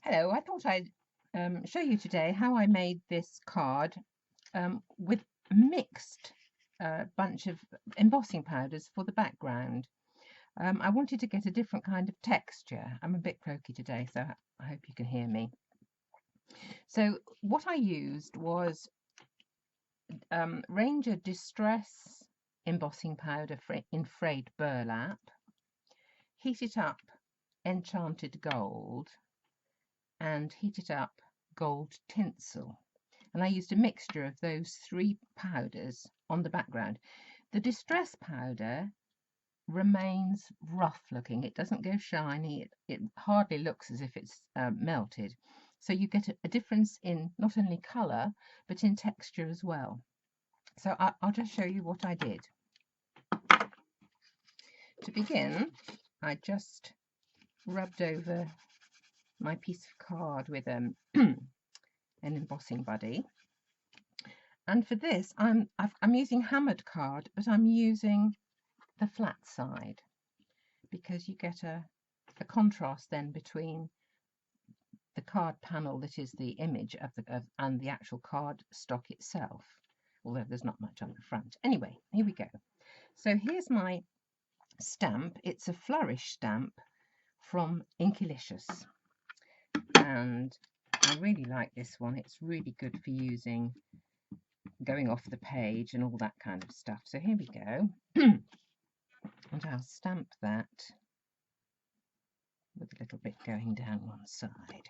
Hello, I thought I'd show you today how I made this card with a mixed bunch of embossing powders for the background. I wanted to get a different kind of texture. I'm a bit croaky today, so I hope you can hear me. So what I used was Ranger Distress embossing powder in frayed burlap, heated up Enchanted Gold, and heated up gold tinsel, and I used a mixture of those three powders on the background. The distress powder remains rough looking, it doesn't go shiny, it hardly looks as if it's melted, so you get a difference in not only colour but in texture as well. So I'll just show you what I did. To begin, I just rubbed over my piece of card with an embossing buddy, and for this I'm using hammered card, but I'm using the flat side because you get a contrast then between the card panel that is the image of and the actual card stock itself, although there's not much on the front. Anyway, here we go. So here's my stamp. It's a flourish stamp from Inklicious, and I really like this one. It's really good for using going off the page and all that kind of stuff. So here we go. And I'll stamp that with a little bit going down one side.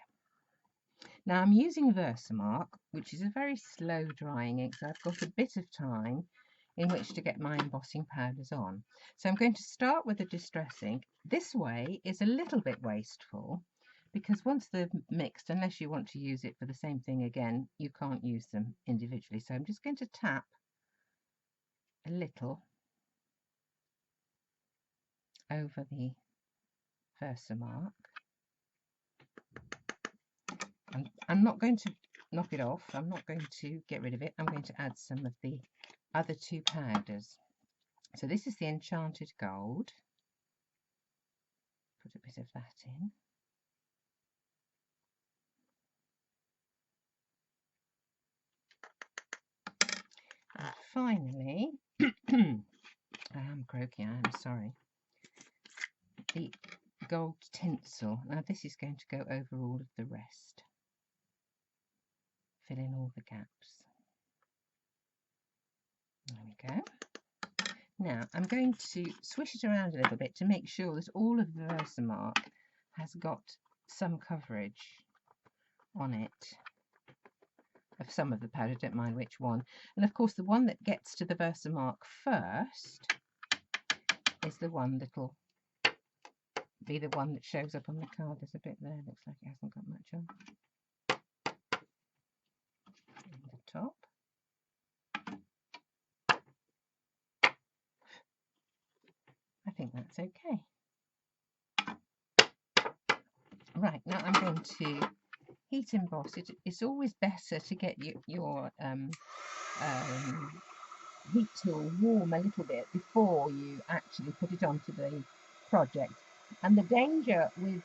Now I'm using Versamark, which is a very slow drying ink, so I've got a bit of time in which to get my embossing powders on. So I'm going to start with the distress ink. This way is a little bit wasteful because once they're mixed, unless you want to use it for the same thing again, you can't use them individually. So I'm just going to tap a little over the Versamark. I'm not going to knock it off, I'm not going to get rid of it, I'm going to add some of the other two powders. So this is the Enchanted Gold. Put a bit of that in. And finally, I am croaky, I am sorry, the gold tinsel. Now this is going to go over all of the rest. Fill in all the gaps. There we go. Now I'm going to swish it around a little bit to make sure that all of the Versamark has got some coverage on it of some of the powder, don't mind which one. And of course the one that gets to the Versamark first is the one that'll be the one that shows up on the card. There's a bit there, looks like it hasn't got much on. In the top. I think that's okay. Right, now I'm going to heat emboss. It's always better to get your heat tool warm a little bit before you actually put it onto the project. And the danger with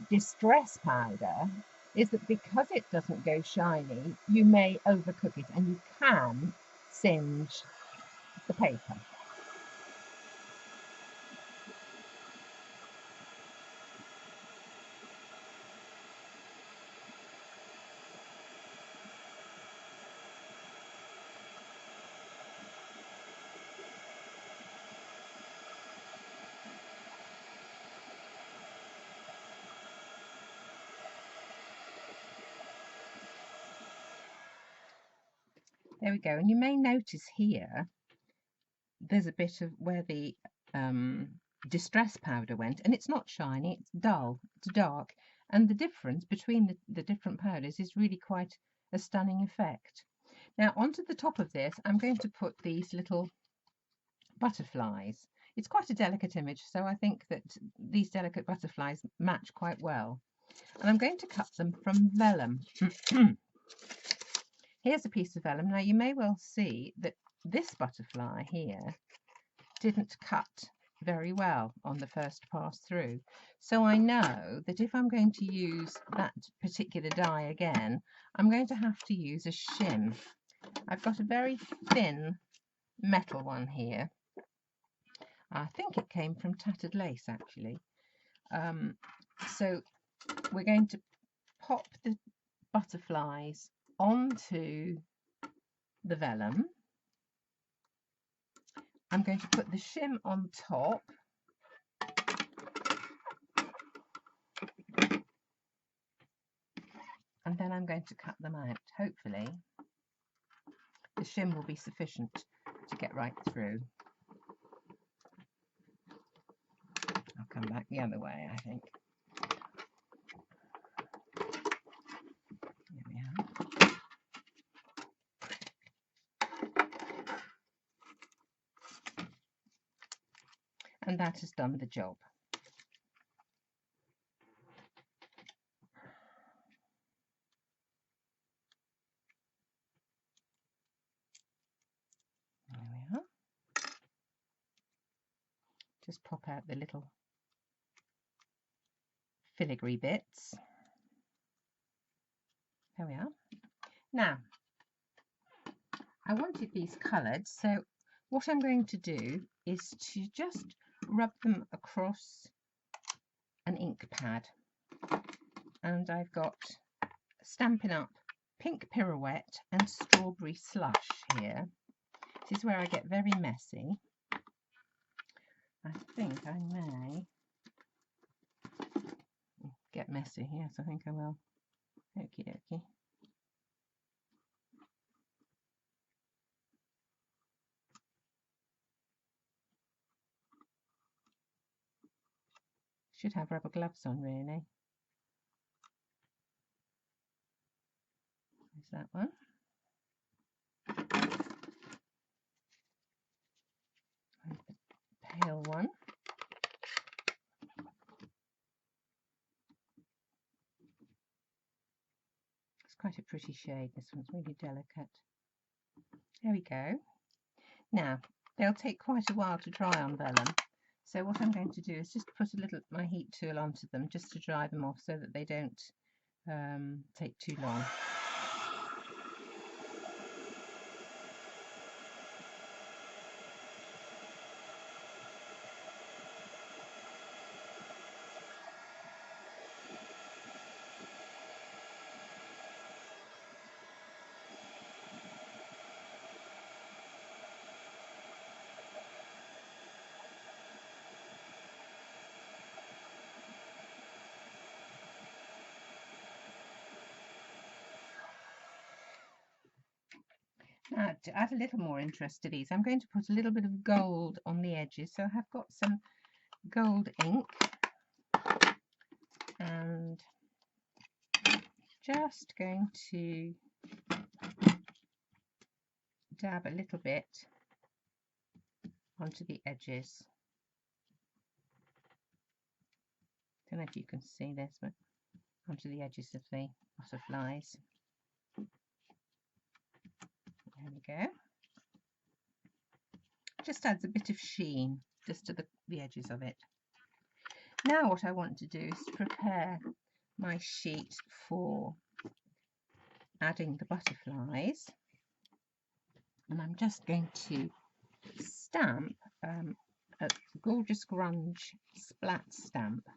distress powder is that because it doesn't go shiny, you may overcook it and you can singe the paper. There we go, and you may notice here there's a bit of where the distress powder went, and it's not shiny, it's dull, it's dark, and the difference between the different powders is really quite a stunning effect. Now onto the top of this I'm going to put these little butterflies. It's quite a delicate image, so I think that these delicate butterflies match quite well, and I'm going to cut them from vellum. Here's a piece of vellum. Now you may well see that this butterfly here didn't cut very well on the first pass through. So I know that if I'm going to use that particular dye again, I'm going to have to use a shim. I've got a very thin metal one here. I think it came from Tattered Lace actually. So we're going to pop the butterflies onto the vellum. I'm going to put the shim on top. And then I'm going to cut them out. Hopefully the shim will be sufficient to get right through. I'll come back the other way, I think. Here we are. And that has done the job. There we are. Just pop out the little filigree bits. There we are. Now, I wanted these coloured, so what I'm going to do is to just rub them across an ink pad. And I've got Stampin' Up! Pink Pirouette and Strawberry Slush here. This is where I get very messy. I think I may get messy. Yes, I think I will. Okie dokie. Should have rubber gloves on, really. There's that one. And the pale one. It's quite a pretty shade. This one's really delicate. There we go. Now, they'll take quite a while to dry on vellum. So what I'm going to do is just put a little my heat tool onto them just to dry them off so that they don't take too long. Now, to add a little more interest to these, I'm going to put a little bit of gold on the edges. So I have got some gold ink and just going to dab a little bit onto the edges. Don't know if you can see this, but onto the edges of the butterflies. There we go. Just adds a bit of sheen just to the edges of it. Now what I want to do is prepare my sheet for adding the butterflies. And I'm just going to stamp a Gorgeous Grunge splat stamp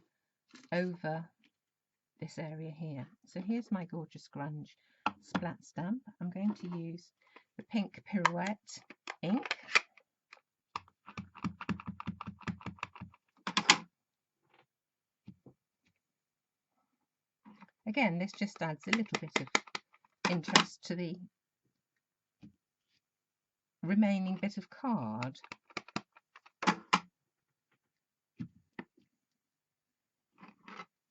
over this area here. So here's my Gorgeous Grunge splat stamp. I'm going to use the Pink Pirouette ink. Again, this just adds a little bit of interest to the remaining bit of card.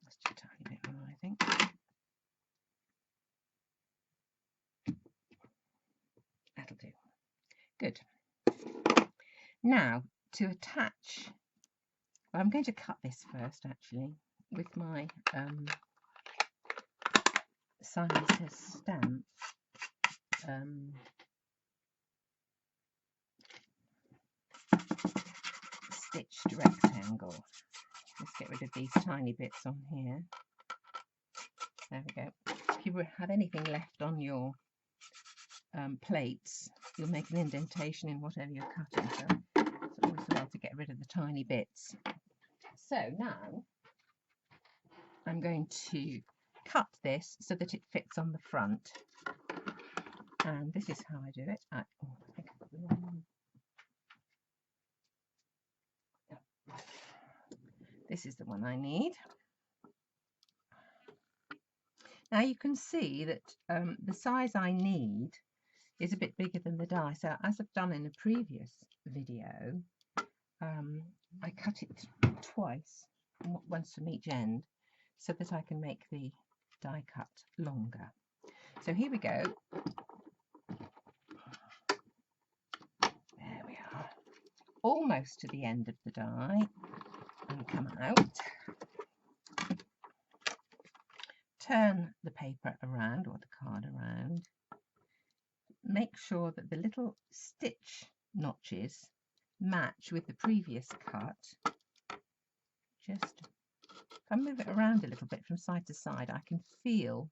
Just a tiny bit more, I think. That'll do. Good. Now, to attach, well, I'm going to cut this first, actually, with my Simon Says stitched rectangle. Let's get rid of these tiny bits on here. There we go. If you have anything left on your plates, you'll make an indentation in whatever you're cutting, so it's always well to get rid of the tiny bits. So now I'm going to cut this so that it fits on the front, and this is how I do it. I think I've got the wrong one. This is the one I need. Now you can see that the size I need is a bit bigger than the die. So as I've done in a previous video, I cut it twice, once from each end, so that I can make the die cut longer. So here we go. There we are. Almost to the end of the die, and come out. Turn the paper around, or the card around. Make sure that the little stitch notches match with the previous cut. Just, if I move it around a little bit from side to side, I can feel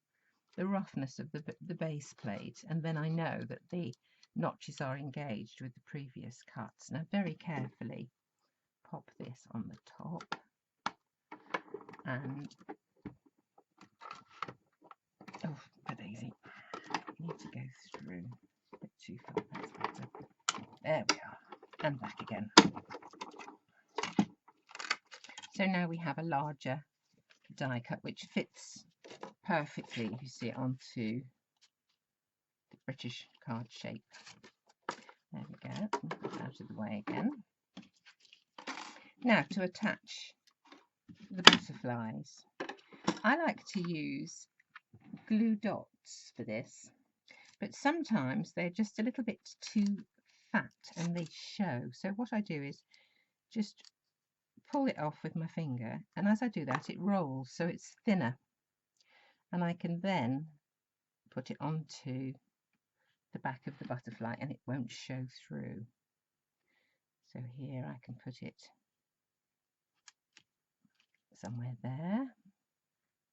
the roughness of the base plate, and then I know that the notches are engaged with the previous cuts. Now very carefully pop this on the top, and oh, but easy. You need to go through a bit too far. That's better. There we are, and back again. So now we have a larger die cut which fits perfectly, if you see it, onto the British card shape. There we go. Put it out of the way again. Now to attach the butterflies, I like to use glue dots for this, but sometimes they're just a little bit too fat and they show. So what I do is just pull it off with my finger, and as I do that it rolls so it's thinner, and I can then put it onto the back of the butterfly and it won't show through. So here I can put it somewhere there.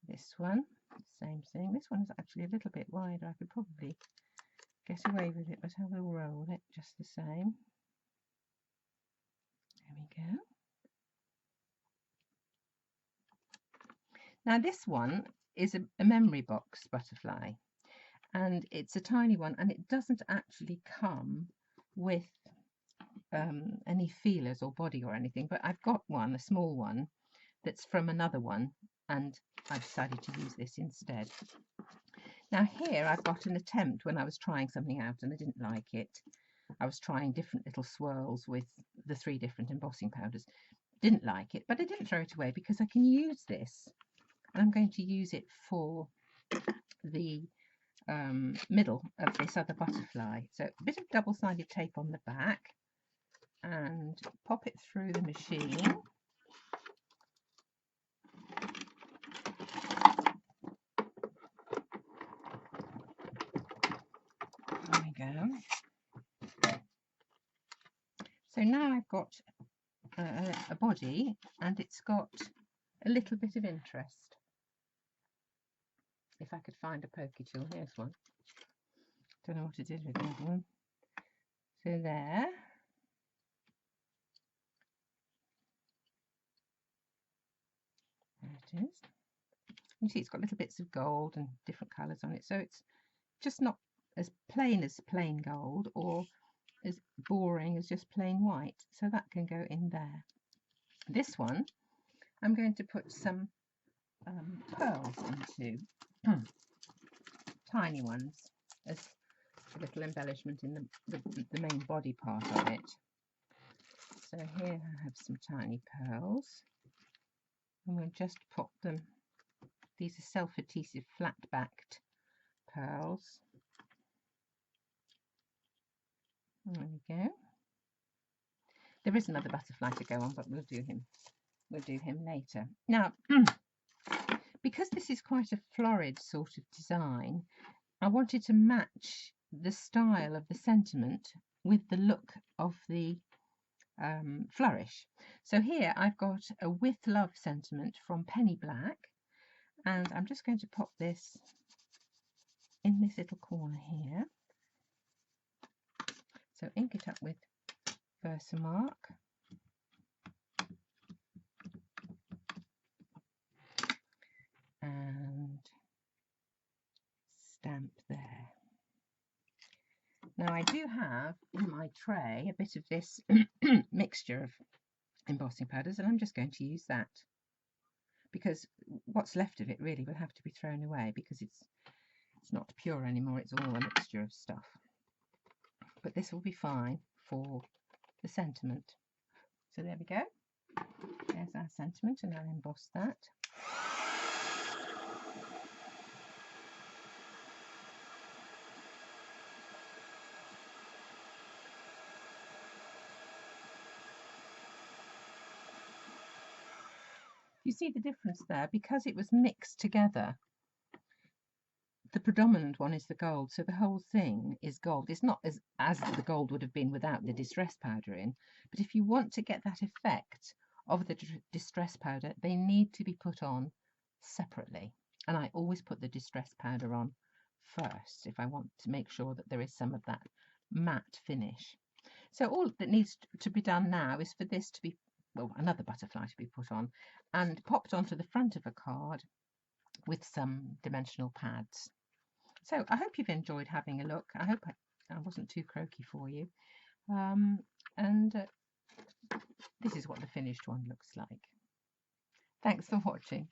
This one, same thing. This one is actually a little bit wider. I could probably get away with it, but I will roll it just the same. There we go. Now this one is a memory box butterfly, and it's a tiny one, and it doesn't actually come with any feelers or body or anything, but I've got one, a small one, that's from another one, and I decided to use this instead. Now here I've got an attempt when I was trying something out and I didn't like it. I was trying different little swirls with the 3 different embossing powders. Didn't like it, but I didn't throw it away because I can use this, and I'm going to use it for the middle of this other butterfly. So a bit of double-sided tape on the back, and pop it through the machine. There we go. So now I've got a body, and it's got a little bit of interest. If I could find a pokey tool, here's one. Don't know what it is with the other one. So there. There it is. You see it's got little bits of gold and different colours on it, so it's just not as plain gold or as boring as just plain white, so that can go in there. This one I'm going to put some pearls into, tiny ones, as a little embellishment in the main body part of it. So here I have some tiny pearls, and we'll just pop them. These are self-adhesive flat-backed pearls. There we go. There is another butterfly to go on, but we'll do him later. Now, because this is quite a florid sort of design, I wanted to match the style of the sentiment with the look of the flourish. So here I've got a With Love sentiment from Penny Black, and I'm just going to pop this in this little corner here. So ink it up with Versamark. And stamp there. Now I do have in my tray a bit of this mixture of embossing powders, and I'm just going to use that because what's left of it really will have to be thrown away because it's not pure anymore, it's all a mixture of stuff. But this will be fine for the sentiment. So there we go. There's our sentiment, and I'll emboss that. You see the difference there? Because it was mixed together, the predominant one is the gold, so the whole thing is gold. It's not as the gold would have been without the distress powder in, but if you want to get that effect of the distress powder, they need to be put on separately. And I always put the distress powder on first if I want to make sure that there is some of that matte finish. So all that needs to be done now is for this to be, well, another butterfly to be put on and popped onto the front of a card with some dimensional pads. So I hope you've enjoyed having a look. I hope I wasn't too croaky for you. This is what the finished one looks like. Thanks for watching.